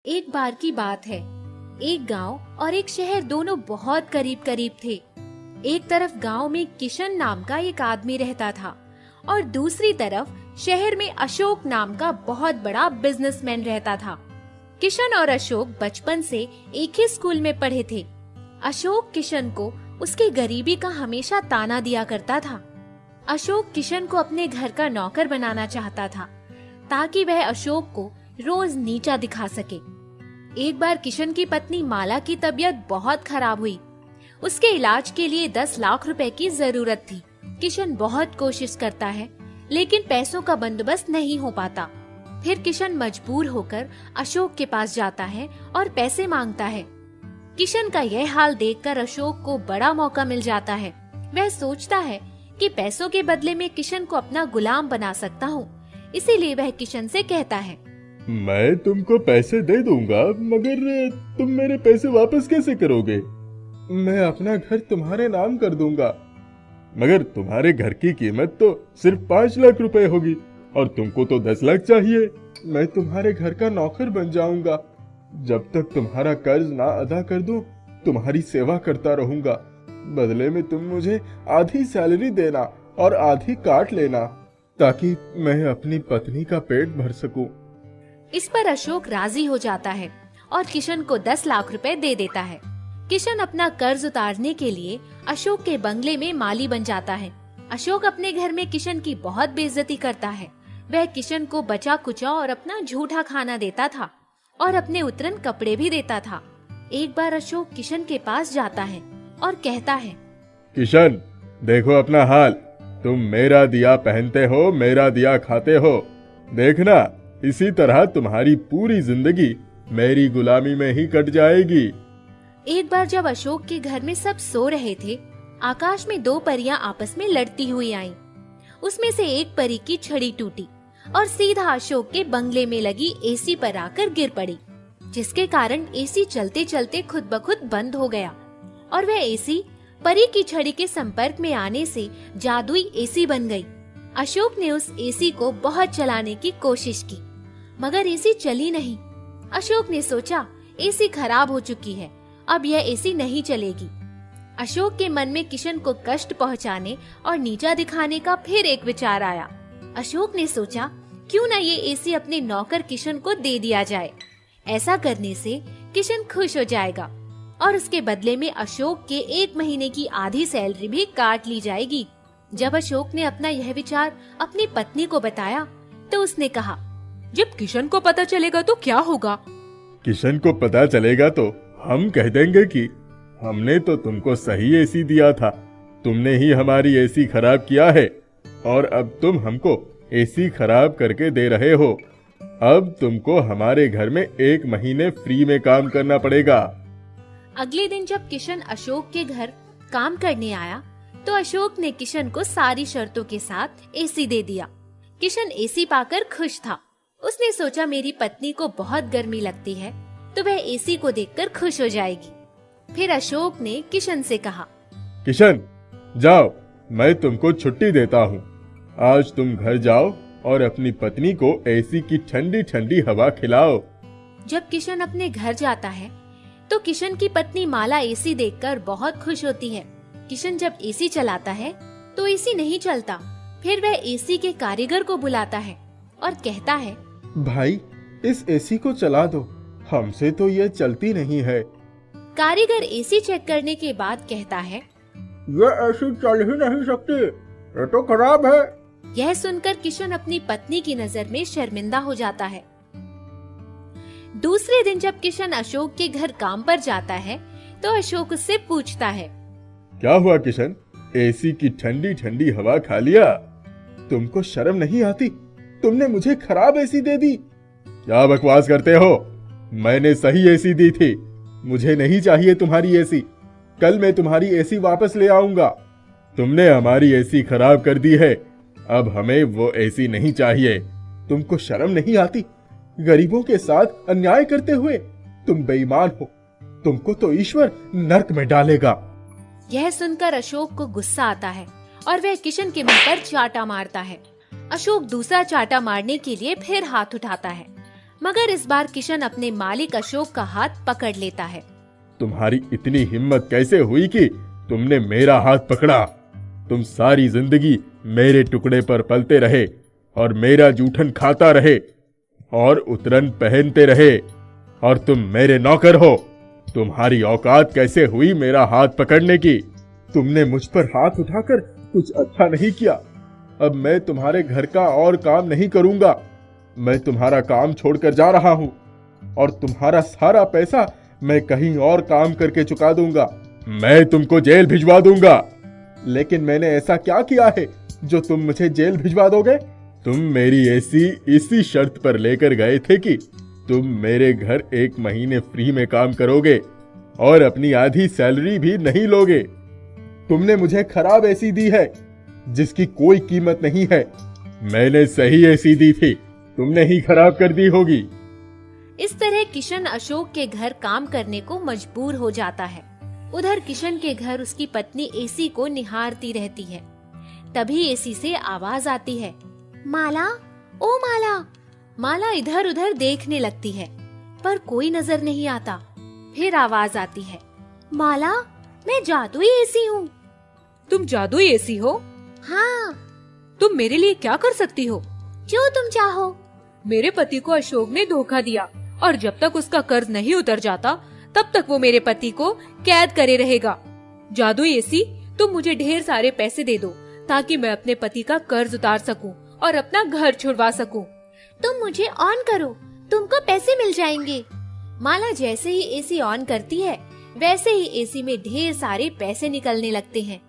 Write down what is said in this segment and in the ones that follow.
एक बार की बात है। एक गांव और एक शहर दोनों बहुत करीब करीब थे। एक तरफ गांव में किशन नाम का एक आदमी रहता था और दूसरी तरफ शहर में अशोक नाम का बहुत बड़ा बिजनेसमैन रहता था। किशन और अशोक बचपन से एक ही स्कूल में पढ़े थे। अशोक किशन को उसकी गरीबी का हमेशा ताना दिया करता था। अशोक किशन को अपने घर का नौकर बनाना चाहता था ताकि वह अशोक को रोज नीचा दिखा सके। एक बार किशन की पत्नी माला की तबीयत बहुत खराब हुई। उसके इलाज के लिए 10 लाख रुपए की जरूरत थी। किशन बहुत कोशिश करता है लेकिन पैसों का बंदोबस्त नहीं हो पाता। फिर किशन मजबूर होकर अशोक के पास जाता है और पैसे मांगता है। किशन का यह हाल देखकर अशोक को बड़ा मौका मिल जाता है। वह सोचता है कि पैसों के बदले में किशन को अपना गुलाम बना सकता हूँ। इसीलिए वह किशन से कहता है, मैं तुमको पैसे दे दूंगा, मगर तुम मेरे पैसे वापस कैसे करोगे? मैं अपना घर तुम्हारे नाम कर दूंगा, मगर तुम्हारे घर की कीमत तो सिर्फ 5 लाख रुपए होगी और तुमको तो 10 लाख चाहिए। मैं तुम्हारे घर का नौकर बन जाऊंगा। जब तक तुम्हारा कर्ज ना अदा कर दूं, तुम्हारी सेवा करता रहूंगा। बदले में तुम मुझे आधी सैलरी देना और आधी काट लेना, ताकि मैं अपनी पत्नी का पेट भर सकूं। इस पर अशोक राजी हो जाता है और किशन को 10 लाख रुपए दे देता है। किशन अपना कर्ज उतारने के लिए अशोक के बंगले में माली बन जाता है। अशोक अपने घर में किशन की बहुत बेइज्जती करता है। वह किशन को बचा कुचा और अपना झूठा खाना देता था और अपने उतरन कपड़े भी देता था। एक बार अशोक किशन के पास जाता है और कहता है, किशन, देखो अपना हाल। तुम मेरा दिया पहनते हो, मेरा दिया खाते हो। देखना, इसी तरह तुम्हारी पूरी जिंदगी मेरी गुलामी में ही कट जाएगी। एक बार जब अशोक के घर में सब सो रहे थे, आकाश में 2 परियां आपस में लड़ती हुई आईं। उसमें से एक परी की छड़ी टूटी और सीधा अशोक के बंगले में लगी एसी पर आकर गिर पड़ी, जिसके कारण एसी चलते चलते खुद ब खुद बंद हो गया और वह एसी परी की छड़ी के संपर्क में आने से जादुई एसी बन गई। अशोक ने उस एसी को बहुत चलाने की कोशिश की, मगर एसी चली नहीं। अशोक ने सोचा, एसी खराब हो चुकी है, अब यह एसी नहीं चलेगी। अशोक के मन में किशन को कष्ट पहुंचाने और नीचा दिखाने का फिर एक विचार आया। अशोक ने सोचा, क्यों न ये एसी अपने नौकर किशन को दे दिया जाए। ऐसा करने से किशन खुश हो जाएगा और उसके बदले में अशोक के 1 महीने की आधी सैलरी भी काट ली जाएगी। जब अशोक ने अपना यह विचार अपनी पत्नी को बताया तो उसने कहा, जब किशन को पता चलेगा तो क्या होगा? किशन को पता चलेगा तो हम कह देंगे कि हमने तो तुमको सही एसी दिया था, तुमने ही हमारी एसी खराब किया है और अब तुम हमको एसी खराब करके दे रहे हो। अब तुमको हमारे घर में 1 महीने फ्री में काम करना पड़ेगा। अगले दिन जब किशन अशोक के घर काम करने आया तो अशोक ने किशन को सारी शर्तों के साथ एसी दे दिया। किशन एसी पाकर खुश था। उसने सोचा, मेरी पत्नी को बहुत गर्मी लगती है तो वह एसी को देखकर खुश हो जाएगी। फिर अशोक ने किशन से कहा, किशन, जाओ, मैं तुमको छुट्टी देता हूँ। आज तुम घर जाओ और अपनी पत्नी को एसी की ठंडी ठंडी हवा खिलाओ। जब किशन अपने घर जाता है तो किशन की पत्नी माला एसी देखकर बहुत खुश होती है। किशन जब एसी चलाता है तो एसी नहीं चलता। फिर वह एसी के कारीगर को बुलाता है और कहता है, भाई, इस एसी को चला दो, हमसे तो ये चलती नहीं है। कारीगर एसी चेक करने के बाद कहता है, ये एसी चल ही नहीं सकती, ये तो खराब है। यह सुनकर किशन अपनी पत्नी की नजर में शर्मिंदा हो जाता है। दूसरे दिन जब किशन अशोक के घर काम पर जाता है तो अशोक उससे पूछता है, क्या हुआ किशन, एसी की ठंडी ठंडी हवा खा लिया? तुमको शर्म नहीं आती? तुमने मुझे खराब एसी दे दी। क्या बकवास करते हो? मैंने सही एसी दी थी। मुझे नहीं चाहिए तुम्हारी एसी। कल मैं तुम्हारी एसी वापस ले आऊंगा। तुमने हमारी एसी खराब कर दी है। अब हमें वो एसी नहीं चाहिए। तुमको शर्म नहीं आती? गरीबों के साथ अन्याय करते हुए तुम बेईमान हो। तुमको तो ईश्वर नरक में डालेगा। यह सुनकर अशोक को गुस्सा आता है और वह किशन के मुंह पर चाटा मारता है। अशोक दूसरा चाटा मारने के लिए फिर हाथ उठाता है, मगर इस बार किशन अपने मालिक अशोक का हाथ पकड़ लेता है। तुम्हारी इतनी हिम्मत कैसे हुई कि तुमने मेरा हाथ पकड़ा? तुम सारी जिंदगी मेरे टुकड़े पर पलते रहे और मेरा जूठन खाता रहे और उतरन पहनते रहे और तुम मेरे नौकर हो। तुम्हारी औकात कैसे हुई मेरा हाथ पकड़ने की? तुमने मुझ पर हाथ उठाकर कुछ अच्छा नहीं किया। अब मैं तुम्हारे घर का और काम नहीं करूंगा। मैं तुम्हारा काम छोड़कर जा रहा हूं और तुम्हारा सारा पैसा मैं कहीं और काम करके चुका दूंगा। मैं तुमको जेल भिजवा दूंगा। लेकिन मैंने ऐसा क्या किया है जो तुम मुझे जेल भिजवा दोगे? तुम मेरी इसी शर्त पर लेकर गए थे कि तुम मेरे घर 1 महीने फ्री में काम करोगे और अपनी आधी सैलरी भी नहीं लोगे। तुमने मुझे खराब एसी दी है जिसकी कोई कीमत नहीं है। मैंने सही एसी दी थी, तुमने ही खराब कर दी होगी। इस तरह किशन अशोक के घर काम करने को मजबूर हो जाता है। उधर किशन के घर उसकी पत्नी एसी को निहारती रहती है। तभी एसी से आवाज आती है, माला, ओ माला। माला इधर उधर देखने लगती है पर कोई नजर नहीं आता। फिर आवाज आती है, माला, मैं जादुई एसी हूँ। तुम जादुई एसी हो? हाँ। तुम मेरे लिए क्या कर सकती हो? जो तुम चाहो। मेरे पति को अशोक ने धोखा दिया और जब तक उसका कर्ज नहीं उतर जाता तब तक वो मेरे पति को कैद करे रहेगा। जादुई एसी, तुम मुझे ढेर सारे पैसे दे दो ताकि मैं अपने पति का कर्ज उतार सकूं और अपना घर छुड़वा सकूं। तुम मुझे ऑन करो, तुमको पैसे मिल जाएंगे। माला जैसे ही एसी ऑन करती है वैसे ही एसी में ढेर सारे पैसे निकलने लगते हैं।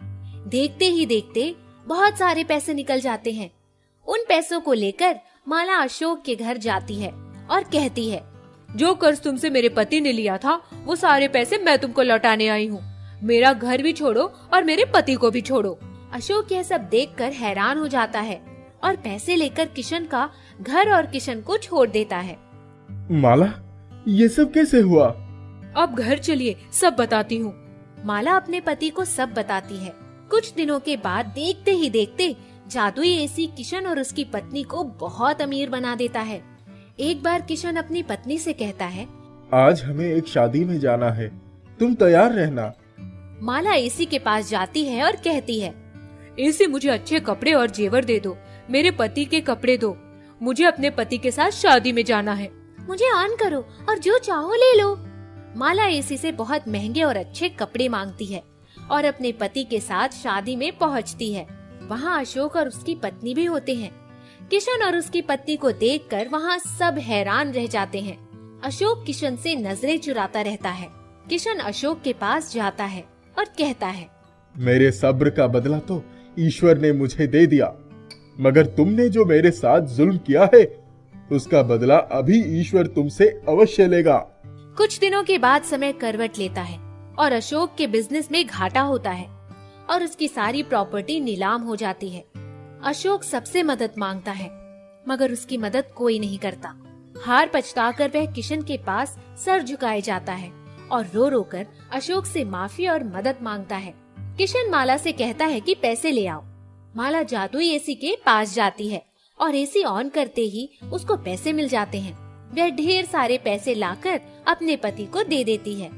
देखते ही देखते बहुत सारे पैसे निकल जाते हैं। उन पैसों को लेकर माला अशोक के घर जाती है और कहती है, जो कर्ज तुमसे मेरे पति ने लिया था वो सारे पैसे मैं तुमको लौटाने आई हूँ। मेरा घर भी छोड़ो और मेरे पति को भी छोड़ो। अशोक यह सब देखकर हैरान हो जाता है और पैसे लेकर किशन का घर और किशन को छोड़ देता है। माला, ये सब कैसे हुआ? अब घर चलिए, सब बताती हूँ। माला अपने पति को सब बताती है। कुछ दिनों के बाद देखते ही देखते जादुई एसी किशन और उसकी पत्नी को बहुत अमीर बना देता है। एक बार किशन अपनी पत्नी से कहता है, आज हमें एक शादी में जाना है, तुम तैयार रहना। माला एसी के पास जाती है और कहती है, एसी, मुझे अच्छे कपड़े और जेवर दे दो, मेरे पति के कपड़े दो। मुझे अपने पति के साथ शादी में जाना है। मुझे ऑन करो और जो चाहो ले लो। माला एसी से बहुत महंगे और अच्छे कपड़े मांगती है और अपने पति के साथ शादी में पहुंचती है। वहाँ अशोक और उसकी पत्नी भी होते हैं। किशन और उसकी पत्नी को देखकर वहाँ सब हैरान रह जाते हैं। अशोक किशन से नजरें चुराता रहता है। किशन अशोक के पास जाता है और कहता है, मेरे सब्र का बदला तो ईश्वर ने मुझे दे दिया, मगर तुमने जो मेरे साथ जुल्म किया है उसका बदला अभी ईश्वर तुमसे अवश्य लेगा। कुछ दिनों के बाद समय करवट लेता है और अशोक के बिजनेस में घाटा होता है और उसकी सारी प्रॉपर्टी नीलाम हो जाती है। अशोक सबसे मदद मांगता है मगर उसकी मदद कोई नहीं करता। हार पछताकर वह किशन के पास सर झुकाए जाता है और रो रो कर अशोक से माफी और मदद मांगता है। किशन माला से कहता है कि पैसे ले आओ। माला जादुई एसी के पास जाती है और एसी ऑन करते ही उसको पैसे मिल जाते हैं। वह ढेर सारे पैसे लाकर अपने पति को दे देती है।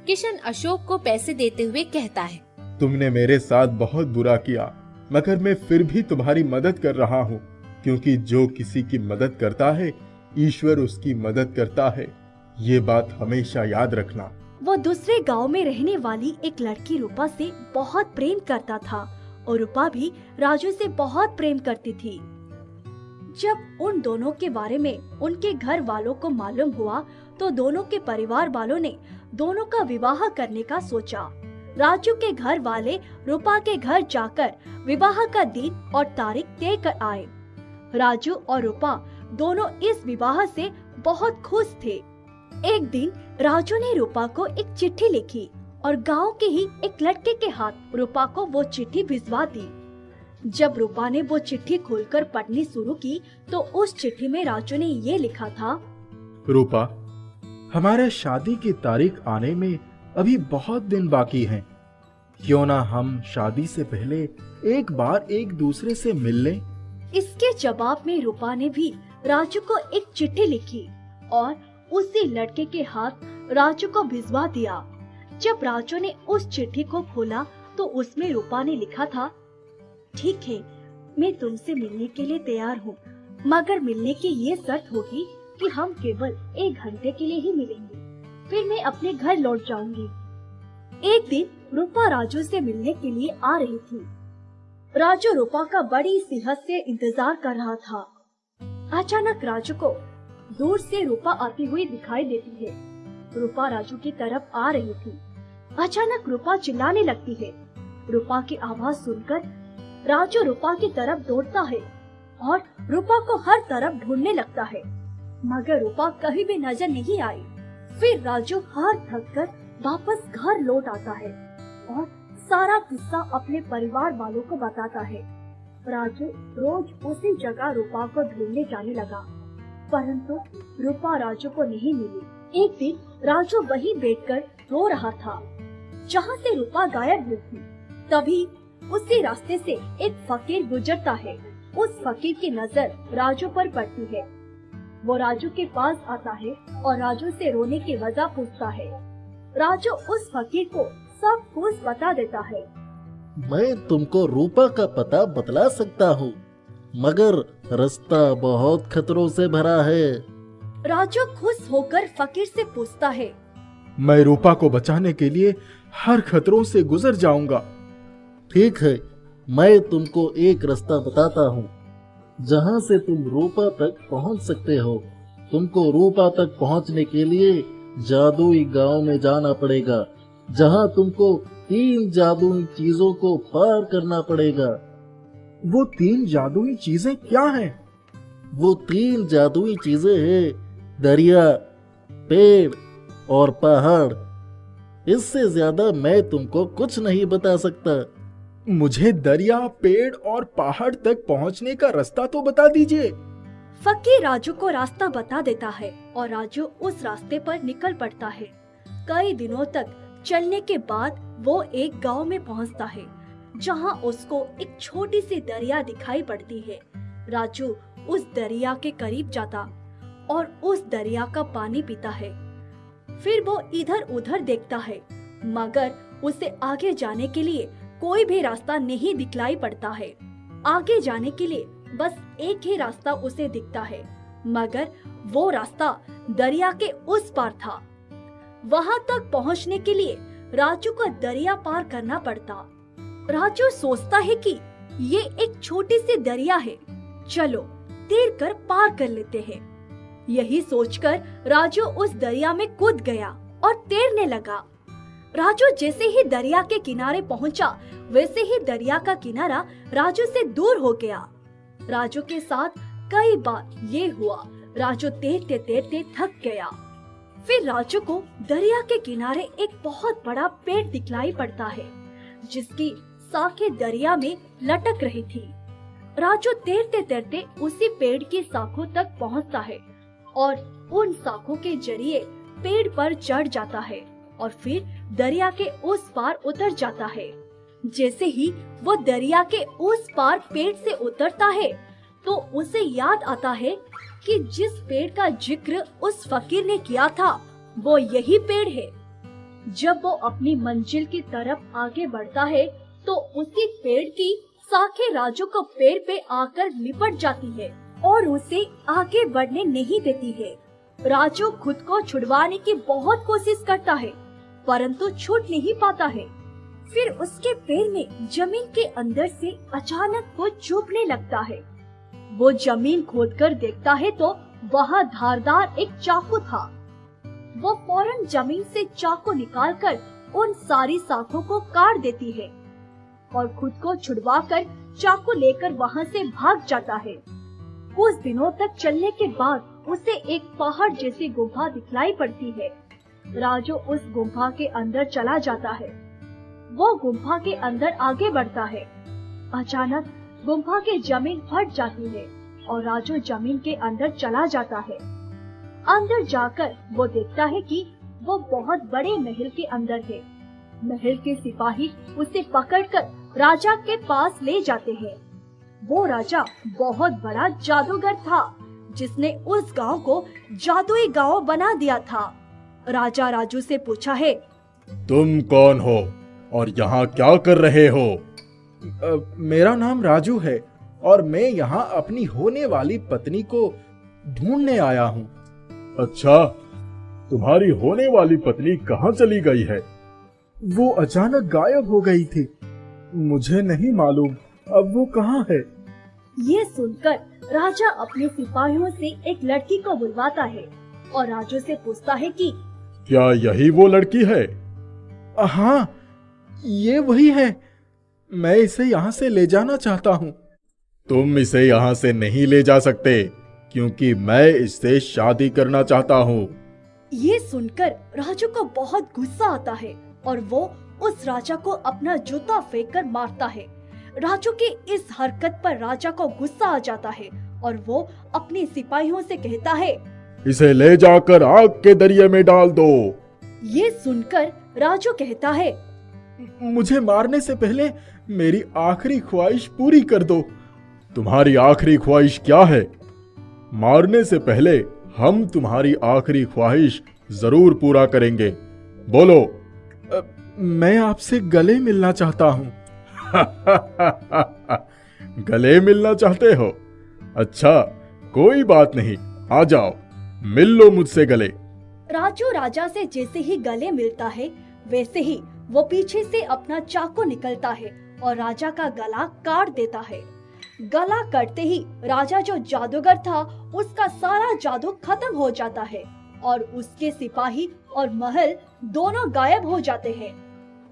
किशन अशोक को पैसे देते हुए कहता है, तुमने मेरे साथ बहुत बुरा किया, मगर मैं फिर भी तुम्हारी मदद कर रहा हूँ, क्योंकि जो किसी की मदद करता है ईश्वर उसकी मदद करता है। ये बात हमेशा याद रखना। वो दूसरे गांव में रहने वाली एक लड़की रूपा से बहुत प्रेम करता था और रूपा भी राजू से बहुत प्रेम करती थी। जब उन दोनों के बारे में उनके घर वालों को मालूम हुआ तो दोनों के परिवार वालों ने दोनों का विवाह करने का सोचा। राजू के घर वाले रूपा के घर जाकर विवाह का दिन और तारीख तय कर आए। राजू और रूपा दोनों इस विवाह से बहुत खुश थे। एक दिन राजू ने रूपा को एक चिट्ठी लिखी और गांव के ही एक लड़के के हाथ रूपा को वो चिट्ठी भिजवा दी। जब रूपा ने वो चिट्ठी खोलकर पढ़नी शुरू की तो उस चिट्ठी में राजू ने ये लिखा था, रूपा, हमारे शादी की तारीख आने में अभी बहुत दिन बाकी हैं। क्यों ना हम शादी से पहले एक बार एक दूसरे से मिल लें? इसके जवाब में रूपा ने भी राजू को एक चिट्ठी लिखी और उसी लड़के के हाथ राजू को भिजवा दिया। जब राजू ने उस चिट्ठी को खोला तो उसमें रूपा ने लिखा था, ठीक है, मैं तुमसे मिलने के लिए तैयार हूँ, मगर मिलने की ये शर्त होगी कि हम केवल 1 घंटे के लिए ही मिलेंगे, फिर मैं अपने घर लौट जाऊंगी। एक दिन रूपा राजू से मिलने के लिए आ रही थी। राजू रूपा का बड़ी सेहत से इंतजार कर रहा था। अचानक राजू को दूर से रूपा आती हुई दिखाई देती है। रूपा राजू की तरफ आ रही थी। अचानक रूपा चिल्लाने लगती है। रूपा की आवाज सुनकर राजू रूपा की तरफ दौड़ता है और रूपा को हर तरफ ढूंढने लगता है, मगर रूपा कहीं भी नजर नहीं आई। फिर राजू हार थक कर वापस घर लौट आता है और सारा किस्सा अपने परिवार वालों को बताता है। राजू रोज उसी जगह रूपा को ढूंढने जाने लगा, परंतु रूपा राजू को नहीं मिली। एक दिन राजू वहीं बैठकर रो रहा था जहाँ से रूपा गायब हुई थी। तभी उसी रास्ते से एक फकीर गुजरता है। उस फकीर की नजर राजू पर पड़ती है। वो राजू के पास आता है और राजू से रोने की वजह पूछता है। राजू उस फकीर को सब कुछ बता देता है। मैं तुमको रूपा का पता बतला सकता हूँ, मगर रास्ता बहुत खतरों से भरा है। राजू खुश होकर फकीर से पूछता है, मैं रूपा को बचाने के लिए हर खतरों से गुजर जाऊंगा। ठीक है, मैं तुमको एक रास्ता बताता हूँ, जहाँ से तुम रूपा तक पहुँच सकते हो। तुमको रूपा तक पहुँचने के लिए जादुई गांव में जाना पड़ेगा, जहाँ तुमको 3 जादुई चीजों को पार करना पड़ेगा। वो 3 जादुई चीजें क्या हैं? वो 3 जादुई चीजें हैं दरिया, पेड़ और पहाड़। इससे ज्यादा मैं तुमको कुछ नहीं बता सकता। मुझे दरिया, पेड़ और पहाड़ तक पहुंचने का रास्ता तो बता दीजिए। फकीर राजू को रास्ता बता देता है और राजू उस रास्ते पर निकल पड़ता है। कई दिनों तक चलने के बाद वो एक गांव में पहुंचता है, जहां उसको एक छोटी सी दरिया दिखाई पड़ती है। राजू उस दरिया के करीब जाता और उस दरिया का पानी पीता है। फिर वो इधर उधर देखता है, मगर उसे आगे जाने के लिए कोई भी रास्ता नहीं दिखलाई पड़ता है। आगे जाने के लिए बस एक ही रास्ता उसे दिखता है, मगर वो रास्ता दरिया के उस पार था। वहां तक पहुंचने के लिए राजू को दरिया पार करना पड़ता। राजू सोचता है कि ये एक छोटी सी दरिया है, चलो तैर कर पार कर लेते हैं। यही सोचकर राजू उस दरिया में कूद गया और तैरने लगा। राजू जैसे ही दरिया के किनारे पहुंचा, वैसे ही दरिया का किनारा राजू से दूर हो गया। राजू के साथ कई बार ये हुआ। राजू तैरते तैरते थक गया। फिर राजू को दरिया के किनारे एक बहुत बड़ा पेड़ दिखलाई पड़ता है, जिसकी शाखें दरिया में लटक रही थी। राजू तैरते तैरते उसी पेड़ की शाखों तक पहुंचता है और उन शाखों के जरिए पेड़ पर चढ़ जाता है और फिर दरिया के उस पार उतर जाता है। जैसे ही वो दरिया के उस पार पेड़ से उतरता है, तो उसे याद आता है कि जिस पेड़ का जिक्र उस फकीर ने किया था, वो यही पेड़ है। जब वो अपनी मंजिल की तरफ आगे बढ़ता है, तो उसी पेड़ की शाखें राजू को पेड़ पे आकर लिपट जाती है और उसे आगे बढ़ने नहीं देती है। राजू खुद को छुड़वाने की बहुत कोशिश करता है, परंतु छूट नहीं पाता है। फिर उसके पैर में जमीन के अंदर से अचानक कुछ चुभने लगता है। वो जमीन खोदकर देखता है तो वहाँ धारदार एक चाकू था। वो फौरन जमीन से चाकू निकालकर उन सारी शाखों को काट देती है और खुद को छुड़वाकर चाकू लेकर वहाँ से भाग जाता है। कुछ दिनों तक चलने के बाद उसे एक पहाड़ जैसी गुफा दिखलाई पड़ती है। राजू उस गुफा के अंदर चला जाता है। वो गुफा के अंदर आगे बढ़ता है। अचानक गुफा की जमीन फट जाती है और राजू जमीन के अंदर चला जाता है। अंदर जाकर वो देखता है कि वो बहुत बड़े महल के अंदर है। महल के सिपाही उसे पकड़कर राजा के पास ले जाते हैं। वो राजा बहुत बड़ा जादूगर था, जिसने उस गांव को जादुई गांव बना दिया था। राजा राजू से पूछा है, तुम कौन हो और यहाँ क्या कर रहे हो? मेरा नाम राजू है और मैं यहाँ अपनी होने वाली पत्नी को ढूंढने आया हूँ। अच्छा, तुम्हारी होने वाली पत्नी कहाँ चली गई है? वो अचानक गायब हो गई थी। मुझे नहीं मालूम अब वो कहाँ है। ये सुनकर राजा अपने सिपाहियों से एक लड़की को बुलवाता है और राजू से पूछता है कि क्या यही वो लड़की है? हाँ, ये वही है। मैं इसे यहाँ से ले जाना चाहता हूँ। तुम इसे यहाँ से नहीं ले जा सकते क्योंकि मैं इससे शादी करना चाहता हूँ। ये सुनकर राजू को बहुत गुस्सा आता है और वो उस राजा को अपना जूता फेंककर मारता है। राजू की इस हरकत पर राजा को गुस्सा आ जाता है और वो अपने सिपाहियों से कहता है, इसे ले जाकर आग के दरिया में डाल दो। ये सुनकर राजू कहता है, मुझे मारने से पहले मेरी आखिरी ख्वाहिश पूरी कर दो। तुम्हारी आखिरी ख्वाहिश क्या है? मारने से पहले हम तुम्हारी आखिरी ख्वाहिश जरूर पूरा करेंगे। बोलो। मैं आपसे गले मिलना चाहता हूँ। गले मिलना चाहते हो? अच्छा, कोई बात नहीं, आ जाओ, मिल लो मुझसे गले। राजू राजा से जैसे ही गले मिलता है वैसे ही वो पीछे से अपना चाकू निकलता है और राजा का गला काट देता है। गला कटते ही राजा जो जादूगर था उसका सारा जादू खत्म हो जाता है और उसके सिपाही और महल दोनों गायब हो जाते हैं।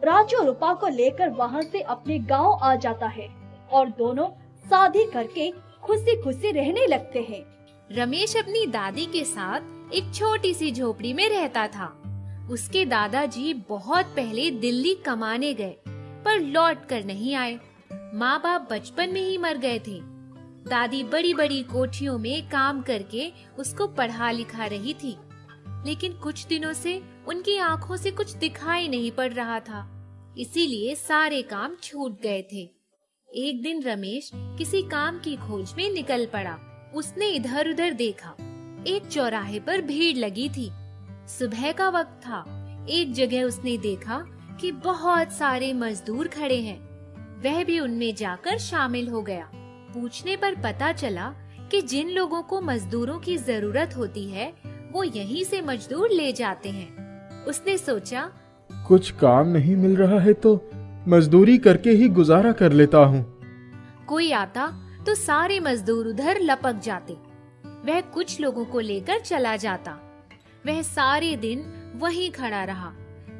राजू रूपा को लेकर वहाँ से अपने गांव आ जाता है और दोनों शादी करके खुशी खुशी रहने लगते हैं। रमेश अपनी दादी के साथ एक छोटी सी झोपड़ी में रहता था। उसके दादाजी बहुत पहले दिल्ली कमाने गए पर लौट कर नहीं आए। माँ बाप बचपन में ही मर गए थे। दादी बड़ी बड़ी कोठियों में काम करके उसको पढ़ा लिखा रही थी, लेकिन कुछ दिनों से उनकी आंखों से कुछ दिखाई नहीं पड़ रहा था, इसीलिए सारे काम छूट गए थे। एक दिन रमेश किसी काम की खोज में निकल पड़ा। उसने इधर उधर देखा। एक चौराहे पर भीड़ लगी थी। सुबह का वक्त था। एक जगह उसने देखा कि बहुत सारे मजदूर खड़े हैं। वह भी उनमें जाकर शामिल हो गया। पूछने पर पता चला कि जिन लोगों को मजदूरों की जरूरत होती है वो यहीं से मजदूर ले जाते हैं। उसने सोचा, कुछ काम नहीं मिल रहा है तो मजदूरी करके ही गुजारा कर लेता हूँ। कोई आता तो सारे मजदूर उधर लपक जाते। वह कुछ लोगों को लेकर चला जाता। वह सारे दिन वहीं खड़ा रहा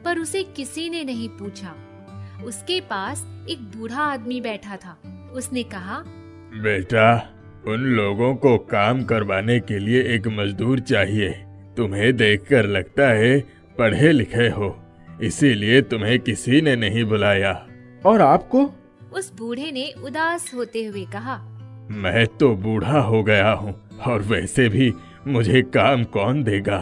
पर उसे किसी ने नहीं पूछा। उसके पास एक बूढ़ा आदमी बैठा था। उसने कहा, बेटा, उन लोगों को काम करवाने के लिए एक मजदूर चाहिए। तुम्हें देखकर लगता है पढ़े लिखे हो, इसीलिए तुम्हें किसी ने नहीं बुलाया। और आपको? उस बूढ़े ने उदास होते हुए कहा, मैं तो बूढ़ा हो गया हूँ और वैसे भी मुझे काम कौन देगा,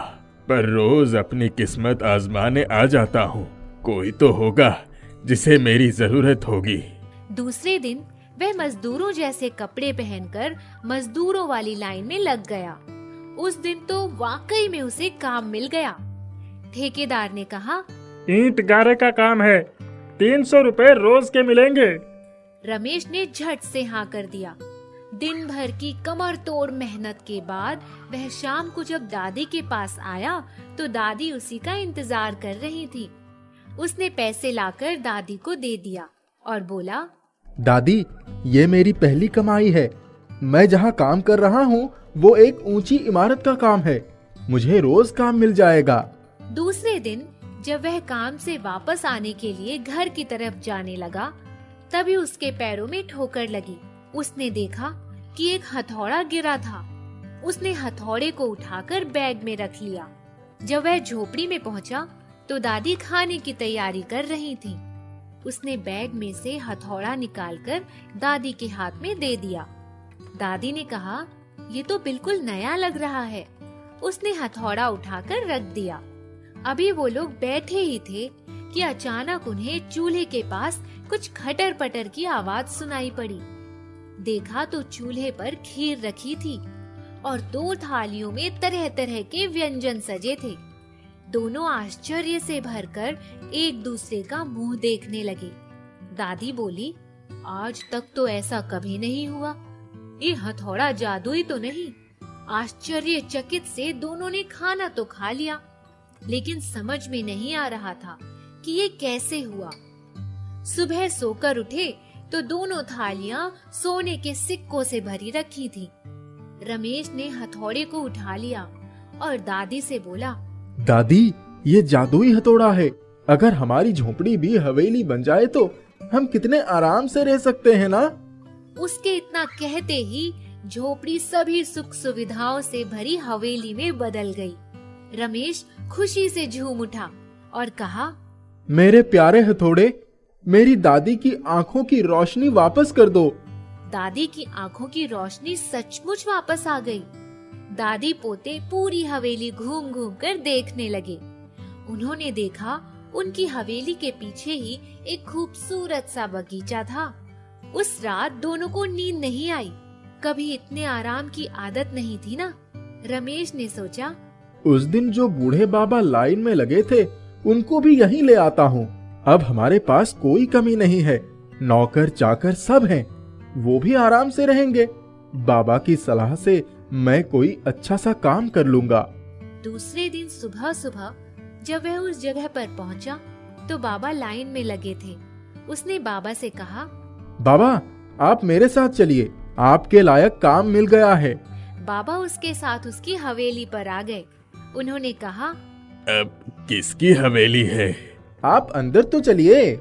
पर रोज अपनी किस्मत आजमाने आ जाता हूँ। कोई तो होगा जिसे मेरी जरूरत होगी। दूसरे दिन वह मजदूरों जैसे कपड़े पहनकर मजदूरों वाली लाइन में लग गया। उस दिन तो वाकई में उसे काम मिल गया। ठेकेदार ने कहा, ईंट गारे का काम है, 300 रुपए रोज के मिलेंगे। रमेश ने झट से हाँ कर दिया। दिन भर की कमर तोड़ मेहनत के बाद वह शाम को जब दादी के पास आया तो दादी उसी का इंतजार कर रही थी। उसने पैसे लाकर दादी को दे दिया और बोला, दादी, ये मेरी पहली कमाई है। मैं जहाँ काम कर रहा हूँ वो एक ऊंची इमारत का काम है। मुझे रोज काम मिल जाएगा। दूसरे दिन जब वह काम से वापस आने के लिए घर की तरफ जाने लगा तभी उसके पैरों में ठोकर लगी। उसने देखा कि एक हथौड़ा गिरा था। उसने हथौड़े को उठाकर बैग में रख लिया। जब वह झोपड़ी में पहुंचा तो दादी खाने की तैयारी कर रही थी। उसने बैग में से हथौड़ा निकालकर दादी के हाथ में दे दिया। दादी ने कहा, ये तो बिल्कुल नया लग रहा है। उसने हथौड़ा उठाकर रख दिया। अभी वो लोग बैठे ही थे कि अचानक उन्हें चूल्हे के पास कुछ खटर पटर की आवाज सुनाई पड़ी। देखा तो चूल्हे पर खीर रखी थी और 2 थालियों में तरह तरह के व्यंजन सजे थे। दोनों आश्चर्य से भरकर एक दूसरे का मुंह देखने लगे। दादी बोली, आज तक तो ऐसा कभी नहीं हुआ। ये हथौड़ा जादुई तो नहीं? आश्चर्यचकित से दोनों ने खाना तो खा लिया, लेकिन समझ में नहीं आ रहा था कि ये कैसे हुआ। सुबह सोकर उठे तो दोनों थालियां सोने के सिक्कों से भरी रखी थी। रमेश ने हथौड़े को उठा लिया और दादी से बोला, दादी, ये जादुई हथौड़ा है। अगर हमारी झोपड़ी भी हवेली बन जाए तो हम कितने आराम से रह सकते हैं ना? उसके इतना कहते ही झोपड़ी सभी सुख सुविधाओं से भरी हवेली में बदल गई। रमेश खुशी से झूम उठा और कहा, मेरे प्यारे हथौड़े, मेरी दादी की आंखों की रोशनी वापस कर दो। दादी की आंखों की रोशनी सचमुच वापस आ गई। दादी पोते पूरी हवेली घूम घूम कर देखने लगे। उन्होंने देखा उनकी हवेली के पीछे ही एक खूबसूरत सा बगीचा था। उस रात दोनों को नींद नहीं आई। कभी इतने आराम की आदत नहीं थी ना। रमेश ने सोचा, उस दिन जो बूढ़े बाबा लाइन में लगे थे उनको भी यहीं ले आता हूँ। अब हमारे पास कोई कमी नहीं है। नौकर चाकर सब हैं, वो भी आराम से रहेंगे। बाबा की सलाह से मैं कोई अच्छा सा काम कर लूंगा। दूसरे दिन सुबह सुबह जब वह उस जगह पर पहुंचा तो बाबा लाइन में लगे थे। उसने बाबा से कहा, बाबा, आप मेरे साथ चलिए, आपके लायक काम मिल गया है। बाबा उसके साथ उसकी हवेली पर आ गए। उन्होंने कहा, अब किसकी हवेली है? आप अंदर तो चलिए।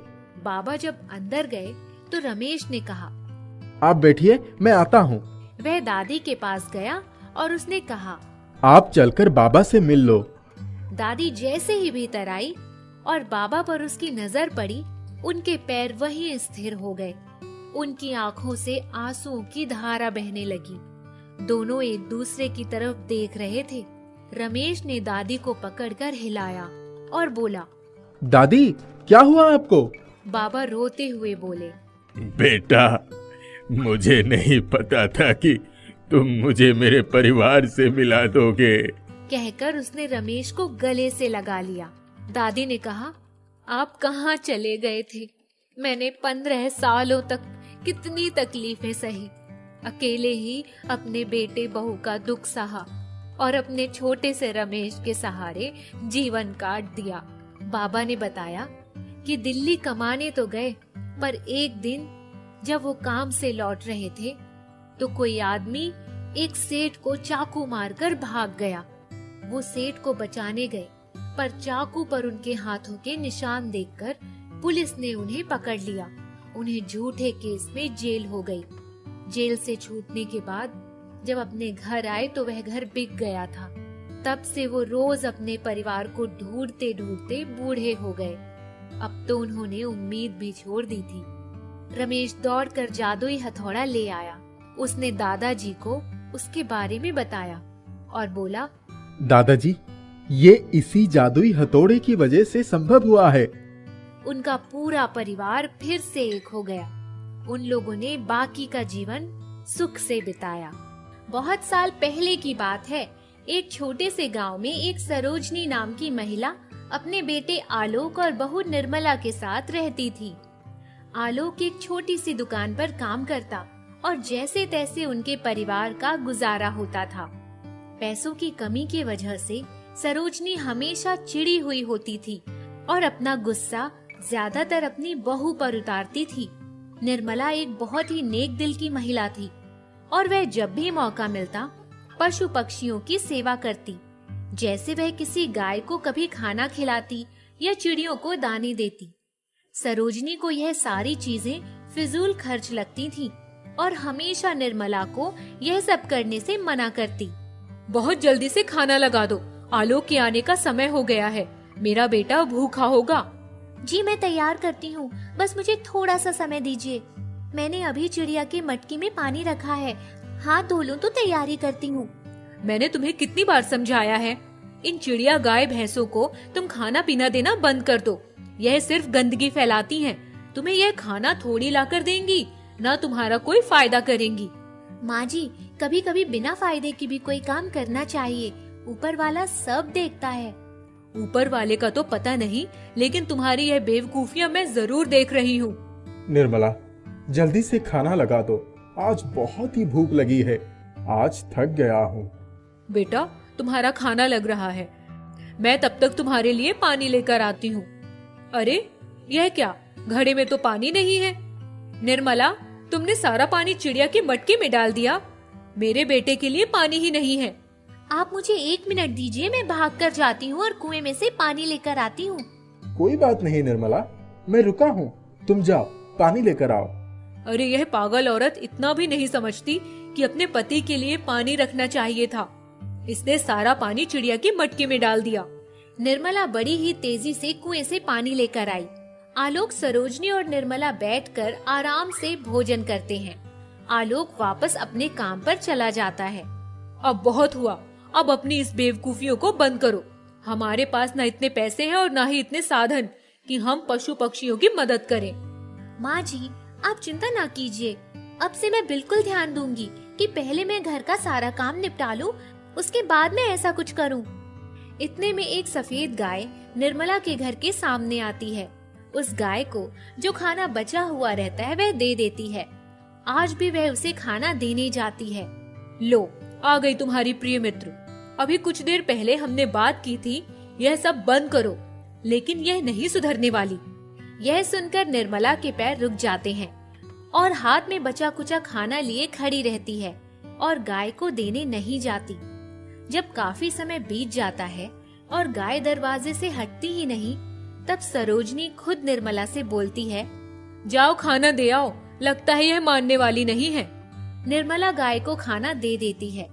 बाबा जब अंदर गए तो रमेश ने कहा, आप बैठिए, मैं आता हूँ। वह दादी के पास गया और उसने कहा, आप चलकर बाबा से मिल लो। दादी जैसे ही भीतर आई और बाबा पर उसकी नजर पड़ी, उनके पैर वहीं स्थिर हो गए। उनकी आंखों से आंसुओं की धारा बहने लगी। दोनों एक दूसरे की तरफ देख रहे थे। रमेश ने दादी को पकड़कर हिलाया और बोला, दादी, क्या हुआ आपको? बाबा रोते हुए बोले, बेटा, मुझे नहीं पता था कि तुम मुझे मेरे परिवार से मिला दोगे। कहकर उसने रमेश को गले से लगा लिया। दादी ने कहा, आप कहाँ चले गए थे? मैंने 15 सालों तक कितनी तकलीफें सही। अकेले ही अपने बेटे बहू का दुख सहा और अपने छोटे से रमेश के सहारे जीवन काट दिया। बाबा ने बताया कि दिल्ली कमाने तो गए, पर एक दिन जब वो काम से लौट रहे थे तो कोई आदमी एक सेठ को चाकू मारकर भाग गया। वो सेठ को बचाने गए, पर चाकू पर उनके हाथों के निशान देखकर पुलिस ने उन्हें पकड़ लिया। उन्हें झूठे केस में जेल हो गई। जेल से छूटने के बाद जब अपने घर आए तो वह घर बिक गया था। तब से वो रोज अपने परिवार को ढूंढते ढूंढते बूढ़े हो गए। अब तो उन्होंने उम्मीद भी छोड़ दी थी। रमेश दौड़कर जादुई हथौड़ा ले आया। उसने दादाजी को उसके बारे में बताया और बोला, दादाजी, ये इसी जादुई हथौड़े की वजह से संभव हुआ है। उनका पूरा परिवार फिर से एक हो गया। उन लोगों ने बाकी का जीवन सुख से बिताया। बहुत साल पहले की बात है। एक छोटे से गांव में एक सरोजनी नाम की महिला अपने बेटे आलोक और बहू निर्मला के साथ रहती थी। आलोक एक छोटी सी दुकान पर काम करता और जैसे तैसे उनके परिवार का गुजारा होता था। पैसों की कमी की वजह से सरोजनी हमेशा चिड़ी हुई होती थी और अपना गुस्सा ज्यादातर अपनी बहू पर उतारती थी। निर्मला एक बहुत ही नेक दिल की महिला थी और वह जब भी मौका मिलता पशु पक्षियों की सेवा करती। जैसे वह किसी गाय को कभी खाना खिलाती या चिड़ियों को दाने देती। सरोजनी को यह सारी चीजें फिजूल खर्च लगती थी और हमेशा निर्मला को यह सब करने से मना करती। बहुत जल्दी से खाना लगा दो, आलोक के आने का समय हो गया है। मेरा बेटा भूखा होगा। जी मैं तैयार करती हूँ, बस मुझे थोड़ा सा समय दीजिए। मैंने अभी चिड़िया की मटकी में पानी रखा है, हाथ धो लूं तो तैयारी करती हूँ। मैंने तुम्हें कितनी बार समझाया है, इन चिड़िया गाय भैंसों को तुम खाना पीना देना बंद कर दो। यह सिर्फ गंदगी फैलाती हैं। तुम्हें यह खाना थोड़ी लाकर देंगी, ना तुम्हारा कोई फायदा करेंगी। माँ जी, कभी कभी बिना फायदे की भी कोई काम करना चाहिए। ऊपर वाला सब देखता है। ऊपर वाले का तो पता नहीं, लेकिन तुम्हारी यह बेवकूफियां मैं जरूर देख रही हूँ। निर्मला, जल्दी से खाना लगा दो, आज बहुत ही भूख लगी है, आज थक गया हूँ। बेटा, तुम्हारा खाना लग रहा है, मैं तब तक तुम्हारे लिए पानी लेकर आती हूँ। अरे यह क्या, घड़े में तो पानी नहीं है। निर्मला, तुमने सारा पानी चिड़िया की मटकी में डाल दिया। मेरे बेटे के लिए पानी ही नहीं है। आप मुझे 1 मिनट दीजिए, मैं भाग कर जाती हूँ और कुएं में से पानी लेकर आती हूँ। कोई बात नहीं निर्मला, मैं रुका हूँ, तुम जाओ पानी लेकर आओ। अरे यह पागल औरत इतना भी नहीं समझती कि अपने पति के लिए पानी रखना चाहिए था। इसने सारा पानी चिड़िया की मटकी में डाल दिया। निर्मला बड़ी ही तेजी से कुएं से पानी लेकर आई। आलोक, सरोजनी और निर्मला बैठकर आराम से भोजन करते हैं। आलोक वापस अपने काम पर चला जाता है। अब बहुत हुआ, अब अपनी इस बेवकूफियों को बंद करो। हमारे पास न इतने पैसे हैं और न ही इतने साधन कि हम पशु पक्षियों की मदद करें। माँ जी, आप चिंता ना कीजिए, अब से मैं बिल्कुल ध्यान दूंगी कि पहले मैं घर का सारा काम निपटा लूं, उसके बाद मैं ऐसा कुछ करूं। इतने में एक सफेद गाय निर्मला के घर के सामने आती है। उस गाय को जो खाना बचा हुआ रहता है वह दे देती है। आज भी वह उसे खाना देने जाती है। लो, आ गई तुम्हारी प्रिय मित्र। अभी कुछ देर पहले हमने बात की थी, यह सब बंद करो, लेकिन यह नहीं सुधरने वाली। यह सुनकर निर्मला के पैर रुक जाते हैं और हाथ में बचा कुचा खाना लिए खड़ी रहती है और गाय को देने नहीं जाती। जब काफी समय बीत जाता है और गाय दरवाजे से हटती ही नहीं, तब सरोजनी खुद निर्मला से बोलती है, जाओ खाना दे आओ, लगता है यह मानने वाली नहीं है। निर्मला गाय को खाना दे देती है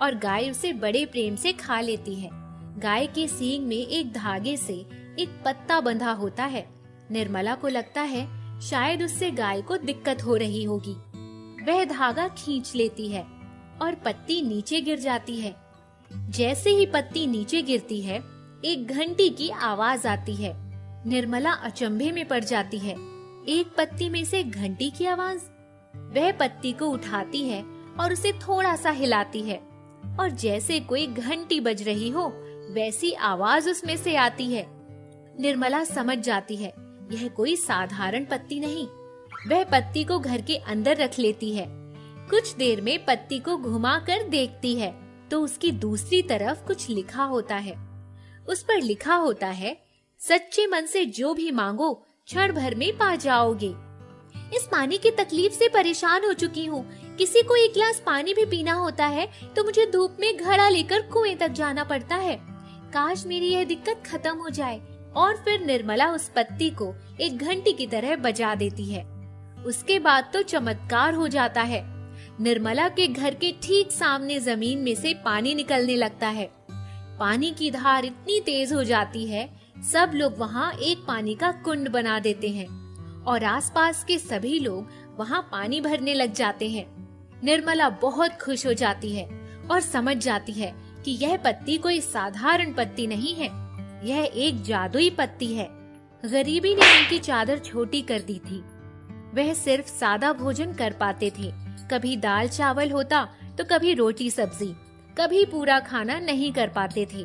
और गाय उसे बड़े प्रेम से खा लेती है। गाय के सींग में एक धागे से एक पत्ता बंधा होता है। निर्मला को लगता है शायद उससे गाय को दिक्कत हो रही होगी। वह धागा खींच लेती है और पत्ती नीचे गिर जाती है। जैसे ही पत्ती नीचे गिरती है, एक घंटी की आवाज आती है। निर्मला अचंभे में पड़ जाती है। एक पत्ती में से घंटी की आवाज। वह पत्ती को उठाती है और उसे थोड़ा सा हिलाती है और जैसे कोई घंटी बज रही हो वैसी आवाज उसमें से आती है। निर्मला समझ जाती है यह कोई साधारण पत्ती नहीं। वह पत्ती को घर के अंदर रख लेती है। कुछ देर में पत्ती को घुमाकर देखती है तो उसकी दूसरी तरफ कुछ लिखा होता है। उस पर लिखा होता है, सच्चे मन से जो भी मांगो क्षण भर में पा जाओगे। इस पानी की तकलीफ से परेशान हो चुकी हूँ। किसी को एक गिलास पानी भी पीना होता है तो मुझे धूप में घड़ा लेकर कुएं तक जाना पड़ता है। काश मेरी यह दिक्कत खत्म हो जाए। और फिर निर्मला उस पत्ती को एक घंटी की तरह बजा देती है। उसके बाद तो चमत्कार हो जाता है। निर्मला के घर के ठीक सामने जमीन में से पानी निकलने लगता है। पानी की धार इतनी तेज हो जाती है, सब लोग वहाँ एक पानी का कुंड बना देते हैं और आसपास के सभी लोग वहाँ पानी भरने लग जाते हैं। निर्मला बहुत खुश हो जाती है और समझ जाती है कि यह पत्ती कोई साधारण पत्ती नहीं है, यह एक जादुई पत्ती है। गरीबी ने उनकी चादर छोटी कर दी थी। वह सिर्फ सादा भोजन कर पाते थे। कभी दाल चावल होता तो कभी रोटी सब्जी, कभी पूरा खाना नहीं कर पाते थे।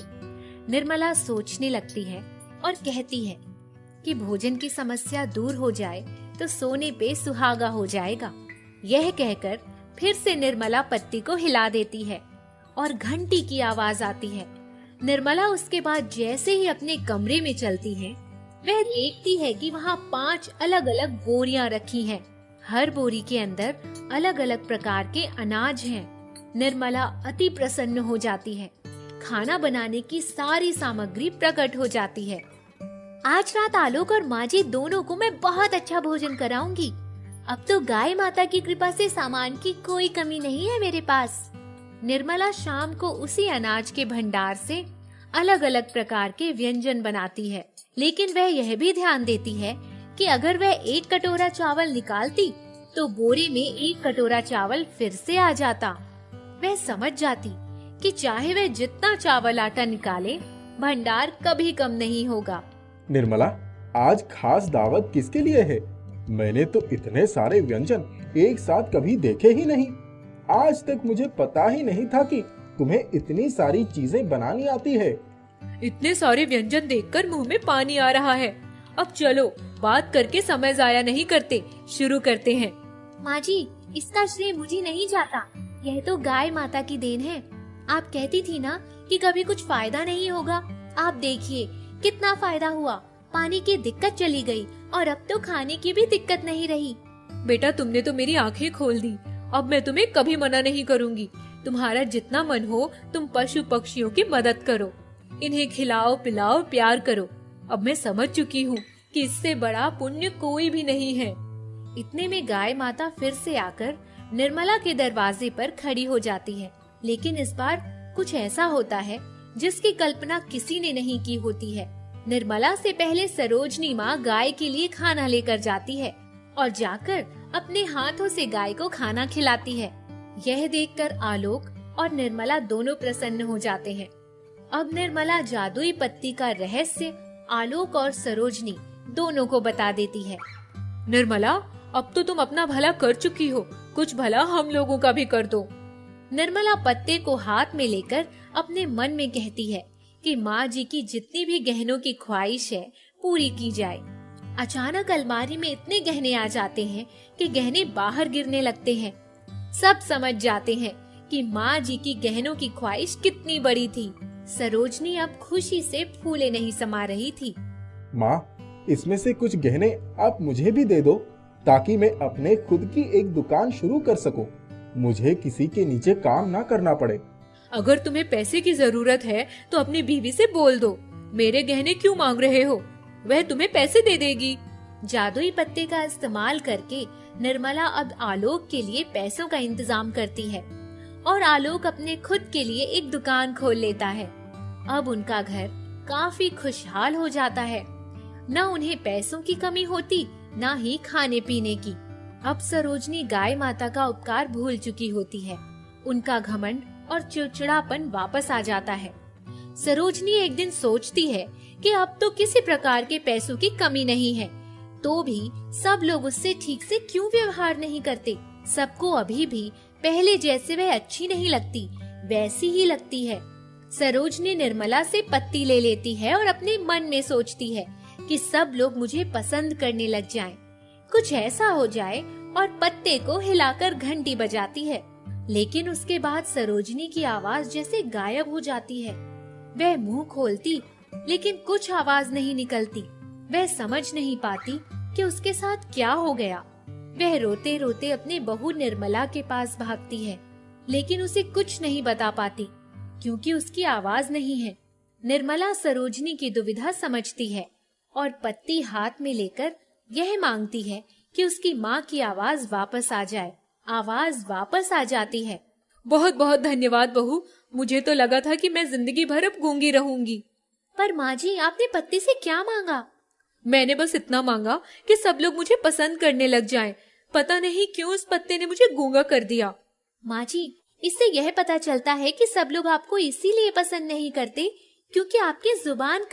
निर्मला सोचने लगती है और कहती है कि भोजन की समस्या दूर हो जाए तो सोने पे सुहागा हो जाएगा। यह कहकर फिर से निर्मला पत्ती को हिला देती है और घंटी की आवाज आती है। निर्मला उसके बाद जैसे ही अपने कमरे में चलती है, वह देखती है कि वहाँ 5 अलग अलग बोरियां रखी हैं। हर बोरी के अंदर अलग अलग प्रकार के अनाज हैं। निर्मला अति प्रसन्न हो जाती है। खाना बनाने की सारी सामग्री प्रकट हो जाती है। आज रात आलोक और माँ जी दोनों को मैं बहुत अच्छा भोजन कराऊंगी। अब तो गाय माता की कृपा से सामान की कोई कमी नहीं है मेरे पास। निर्मला शाम को उसी अनाज के भंडार से अलग अलग प्रकार के व्यंजन बनाती है, लेकिन वह यह भी ध्यान देती है कि अगर वह 1 कटोरा चावल निकालती तो बोरे में 1 कटोरा चावल फिर से आ जाता। वह समझ जाती कि चाहे वह जितना चावल आटा निकाले, भंडार कभी कम नहीं होगा। निर्मला, आज खास दावत किसके लिए है? मैंने तो इतने सारे व्यंजन एक साथ कभी देखे ही नहीं। आज तक मुझे पता ही नहीं था कि तुम्हें इतनी सारी चीजें बनानी आती है। इतने सारे व्यंजन देखकर मुंह में पानी आ रहा है। अब चलो, बात करके समय जाया नहीं करते, शुरू करते हैं। माँ जी, इसका श्रेय मुझे नहीं जाता, यह तो गाय माता की देन है। आप कहती थी ना कि कभी कुछ फायदा नहीं होगा। आप देखिए कितना फायदा हुआ। पानी की दिक्कत चली गई और अब तो खाने की भी दिक्कत नहीं रही। बेटा, तुमने तो मेरी आंखें खोल दी। अब मैं तुम्हें कभी मना नहीं करूंगी। तुम्हारा जितना मन हो तुम पशु पक्षियों की मदद करो, इन्हें खिलाओ पिलाओ, प्यार करो। अब मैं समझ चुकी हूँ कि इससे बड़ा पुण्य कोई भी नहीं है। इतने में गाय माता फिर से आकर निर्मला के दरवाजे पर खड़ी हो जाती है। लेकिन इस बार कुछ ऐसा होता है जिसकी कल्पना किसी ने नहीं की होती है। निर्मला से पहले सरोजनी माँ गाय के लिए खाना लेकर जाती है और जाकर अपने हाथों से गाय को खाना खिलाती है। यह देखकर आलोक और निर्मला दोनों प्रसन्न हो जाते हैं। अब निर्मला जादुई पत्ती का रहस्य आलोक और सरोजनी दोनों को बता देती है। निर्मला, अब तो तुम अपना भला कर चुकी हो, कुछ भला हम लोगों का भी कर दो। निर्मला पत्ते को हाथ में लेकर अपने मन में कहती है कि माँ जी की जितनी भी गहनों की ख्वाहिश है पूरी की जाए। अचानक अलमारी में इतने गहने आ जाते हैं कि गहने बाहर गिरने लगते हैं। सब समझ जाते हैं कि माँ जी की गहनों की ख्वाहिश कितनी बड़ी थी। सरोजनी अब खुशी से फूले नहीं समा रही थी। माँ, इसमें से कुछ गहने आप मुझे भी दे दो ताकि मैं अपने खुद की एक दुकान शुरू कर सकूं। मुझे किसी के नीचे काम ना करना पड़े। अगर तुम्हें पैसे की जरूरत है तो अपनी बीवी से बोल दो। मेरे गहने क्यों मांग रहे हो, वह तुम्हें पैसे दे देगी। जादुई पत्ते का इस्तेमाल करके निर्मला अब आलोक के लिए पैसों का इंतजाम करती है और आलोक अपने खुद के लिए एक दुकान खोल लेता है। अब उनका घर काफी खुशहाल हो जाता है। न उन्हें पैसों की कमी होती, न ही खाने पीने की। अब सरोजनी गाय माता का उपकार भूल चुकी होती है। उनका घमंड और चिड़चिड़ापन वापस आ जाता है। सरोजनी एक दिन सोचती है कि अब तो किसी प्रकार के पैसों की कमी नहीं है, तो भी सब लोग उससे ठीक से क्यों व्यवहार नहीं करते। सबको अभी भी पहले जैसे वह अच्छी नहीं लगती, वैसी ही लगती है। सरोजनी निर्मला से पत्ती ले लेती है और अपने मन में सोचती है कि सब लोग मुझे पसंद करने लग जाएं। कुछ ऐसा हो जाए और पत्ते को हिलाकर घंटी बजाती है। लेकिन उसके बाद सरोजनी की आवाज जैसे गायब हो जाती है। वह मुंह खोलती लेकिन कुछ आवाज नहीं निकलती। वह समझ नहीं पाती कि उसके साथ क्या हो गया। वह रोते रोते अपने बहू निर्मला के पास भागती है, लेकिन उसे कुछ नहीं बता पाती क्योंकि उसकी आवाज नहीं है। निर्मला सरोजनी की दुविधा समझती है और पत्ती हाथ में लेकर यह मांगती है कि उसकी माँ की आवाज वापस आ जाए। आवाज वापस आ जाती है। बहुत बहुत धन्यवाद बहू, मुझे तो लगा था कि मैं जिंदगी भर अब गूंगी रहूंगी। पर माँ जी, आपने पत्ती से क्या मांगा? मैंने बस इतना मांगा कि सब लोग मुझे पसंद करने लग जाएं। पता नहीं क्यों उस पत्ते ने मुझे गूंगा कर दिया। माँ जी, इससे यह पता चलता है कि सब लोग आपको इसीलिए पसंद नहीं करते क्योंकि आपकी जुबान